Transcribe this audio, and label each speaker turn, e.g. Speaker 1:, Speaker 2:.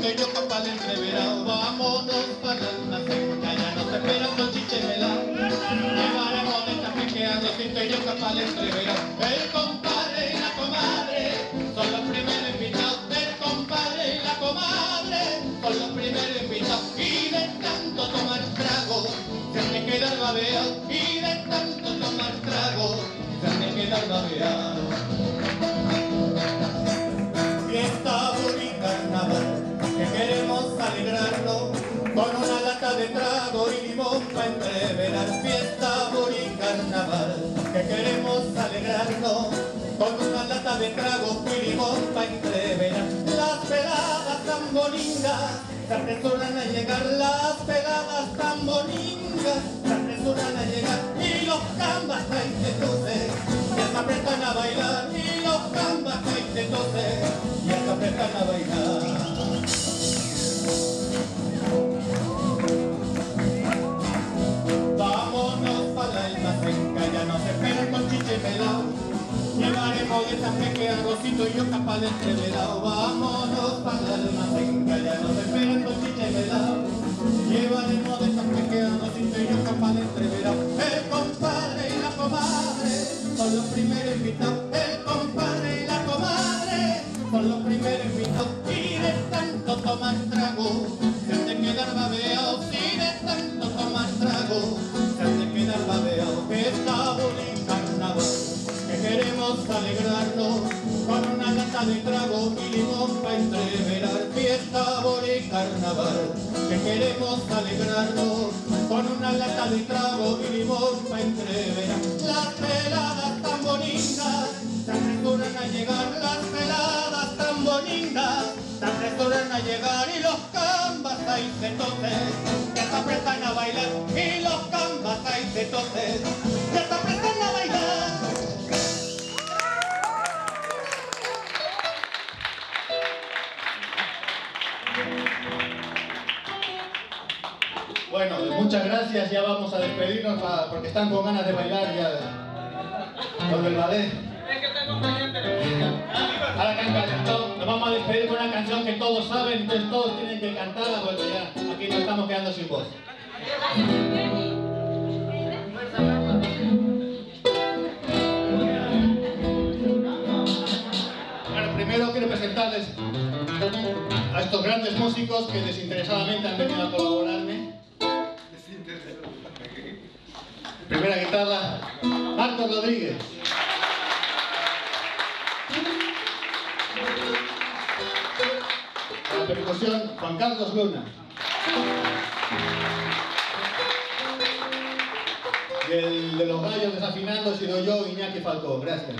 Speaker 1: Rosito y yo capaz entreverado. Vámonos para el almacén, que allá nos espera con chiche melao. Llevaremos de esta pequeña Rosito y yo capaz entreverado. El compadre y la comadre son los primeros invitados. El compadre y la comadre son los primeros invitados. Y de tanto tomar trago se han de quedar babeados. Y de tanto tomar trago se han de quedar babeados. Fiesta, y carnaval, que queremos alegrarnos con una lata de trago y limón para entreverar. Fiesta, y carnaval, que queremos alegrarnos con una lata de trago y limón para entreverar. Las peladas tan bonitas se apresuran a llegar, las peladas tan bonitas se apresuran a llegar, y los cambas ahí se tosen, ya se apretan a bailar, y los cambas ahí se tosen, ya se apretan a bailar. Vámonos para el almacén, que allá nos esperan con chiche pelao. Llevaremos de San Peque a Rosito y yo capaz de entreverado. Vámonos para el almacén, que allá nos esperan con chiche pelao. Llevaremos de San Peque a Rosito y yo capaz de entreverado. El compadre y la comadre son los primeros invitados. El compadre y la comadre son los primeros invitados. Y de tanto tomar trago se han de quedar babeados. Y de tanto tomar trago se han de quedar babeados. Fiesta, y carnaval, que queremos alegrarnos con una lata de trago y limón para entreverar. Fiesta, y carnaval, que queremos alegrarnos con una lata de trago y limón para entreverar. Las peladas tan bonitas se apresuran a llegar, las peladas tan bonitas se apresuran a llegar, y los cambas ahí se tosen, ya se apretan a bailar, y los cambas ahí se tosen, ya se apretan a bailar. Bueno, muchas gracias, ya vamos a despedirnos porque están con ganas de bailar ya con el ballet.
Speaker 2: Es que tengo pendiente de música.
Speaker 1: Ahora nos vamos a despedir con una canción que todos saben, entonces todos tienen que cantarla porque ya aquí nos estamos quedando sin voz. Bueno, primero quiero presentarles a estos grandes músicos que desinteresadamente han venido a colaborarme. Primera guitarra, Marcos Rodríguez. La percusión, Juan Carlos Luna. Y el de los gallos desafinando he sido yo, Iñaki Falcón. Gracias.